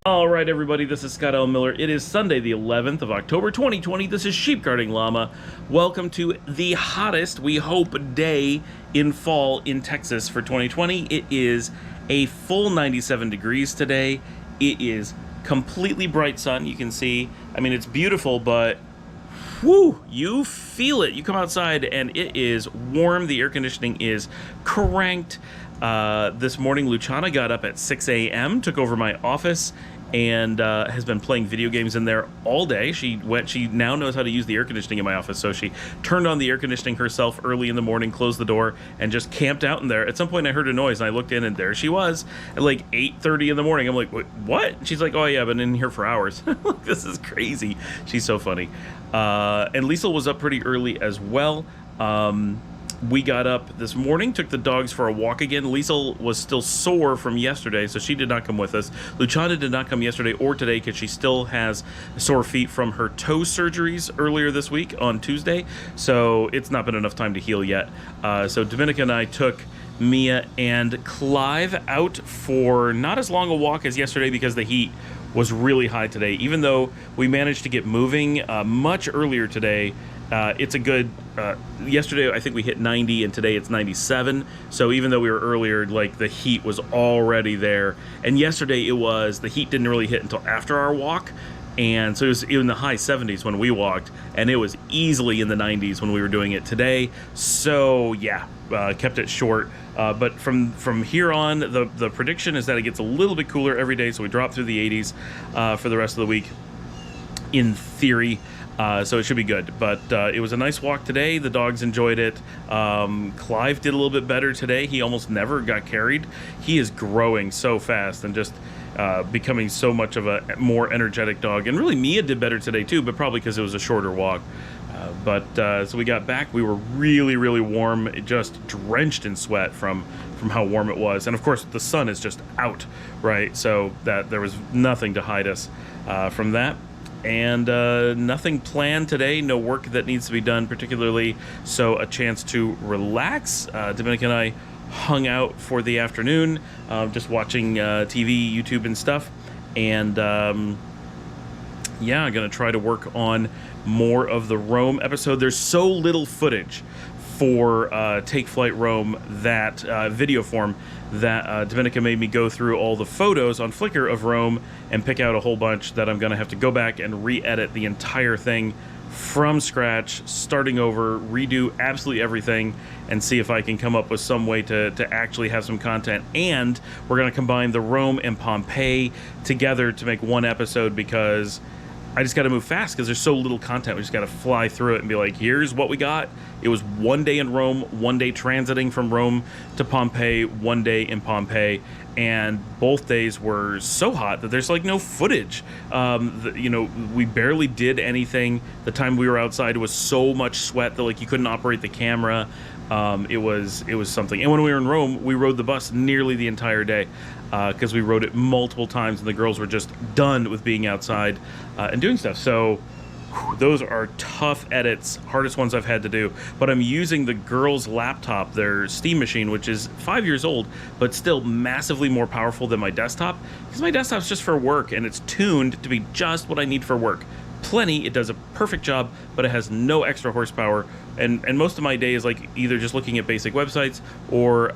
All right, everybody, this is Scott L. Miller. It is Sunday, the 11th of October, 2020. This is Sheep Guarding Llama. Welcome to the hottest, we hope, day in fall in Texas for 2020. It is a full 97 degrees today. It is completely bright sun. You can see, I mean, it's beautiful, but whoo, you feel it. You come outside and it is warm. The air conditioning is cranked. This morning, Luciana got up at 6 a.m., took over my office, and has been playing video games in there all day. She now knows how to use the air conditioning in my office, so she turned on the air conditioning herself early in the morning, closed the door, and just camped out in there. At some point, I heard a noise, and I looked in, and there she was at like 8:30 in the morning. I'm like, what? And she's like, oh yeah, I've been in here for hours. This is crazy. She's so funny. And Liesel was up pretty early as well. We got up this morning, took the dogs for a walk again. Liesel was still sore from yesterday, so she did not come with us. Luciana did not come yesterday or today because she still has sore feet from her toe surgeries earlier this week on Tuesday, so it's not been enough time to heal yet. So Dominica and I took Mia and Clive out for not as long a walk as yesterday because the heat was really high today. Even though we managed to get moving much earlier today, it's a good, yesterday I think we hit 90 and today it's 97. So even though we were earlier, like the heat was already there. And yesterday the heat didn't really hit until after our walk. And so it was in the high 70s when we walked, and it was easily in the 90s when we were doing it today. So yeah, kept it short. But from here on, the prediction is that it gets a little bit cooler every day. So we drop through the 80s for the rest of the week, in theory. So it should be good. But it was a nice walk today. The dogs enjoyed it. Clive did a little bit better today. He almost never got carried. He is growing so fast and just becoming so much of a more energetic dog. And really, Mia did better today too, but probably because it was a shorter walk. So we got back. We were really, really warm, just drenched in sweat from how warm it was. And of course, the sun is just out, right? So that there was nothing to hide us from that. And nothing planned today, no work that needs to be done particularly, so a chance to relax. Dominica and I hung out for the afternoon, just watching TV, YouTube and stuff, and yeah, I'm going to try to work on more of the Rome episode. There's so little footage for Take Flight Rome, that video form, that Dominica made me go through all the photos on Flickr of Rome and pick out a whole bunch that I'm going to have to go back and re-edit the entire thing from scratch, starting over, redo absolutely everything, and see if I can come up with some way to actually have some content. And we're going to combine the Rome and Pompeii together to make one episode, because I just got to move fast because there's so little content. We just got to fly through it and be like, here's what we got. It was one day in Rome, one day transiting from Rome to Pompeii, one day in Pompeii, and both days were so hot that there's like no footage. We barely did anything. The time we were outside was so much sweat that like you couldn't operate the camera. It was something. And when we were in Rome, we rode the bus nearly the entire day because we rode it multiple times, and the girls were just done with being outside and doing stuff. So those are tough edits, hardest ones I've had to do. But I'm using the girls' laptop, their Steam machine, which is 5 years old, but still massively more powerful than my desktop, because my desktop's just for work, and it's tuned to be just what I need for work. Plenty, it does a perfect job, but it has no extra horsepower, and most of my day is like either just looking at basic websites or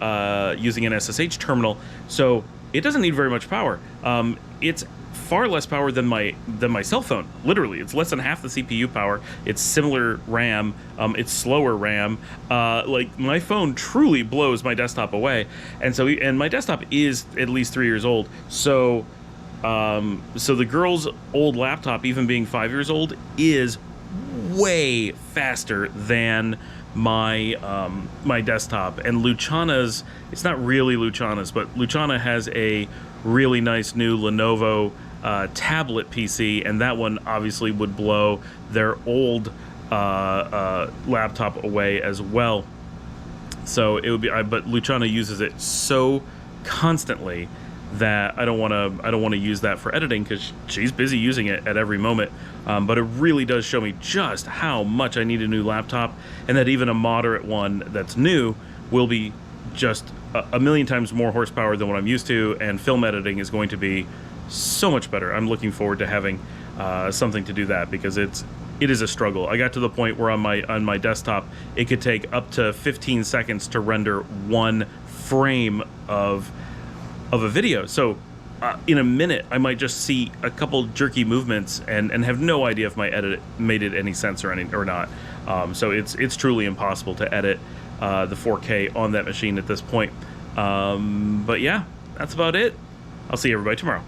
using an SSH terminal, so it doesn't need very much power. It's far less power than my cell phone. Literally, it's less than half the CPU power. It's similar RAM. It's slower RAM. Like my phone truly blows my desktop away, and my desktop is at least 3 years old. So the girl's old laptop, even being 5 years old, is way faster than my desktop. And Luciana's, it's not really Luciana's, but Luciana has a really nice new Lenovo tablet PC, and that one obviously would blow their old laptop away as well. So it would be, but Luciana uses it so constantly that I don't want to use that for editing because she's busy using it at every moment. But it really does show me just how much I need a new laptop, and that even a moderate one that's new will be just a million times more horsepower than what I'm used to, and film editing is going to be so much better. I'm looking forward to having something to do that, because it is a struggle. I got to the point where on my desktop it could take up to 15 seconds to render one frame of a video. So in a minute I might just see a couple jerky movements and have no idea if my edit made it any sense or not. So it's truly impossible to edit the 4K on that machine at this point. But yeah, that's about it. I'll see everybody tomorrow.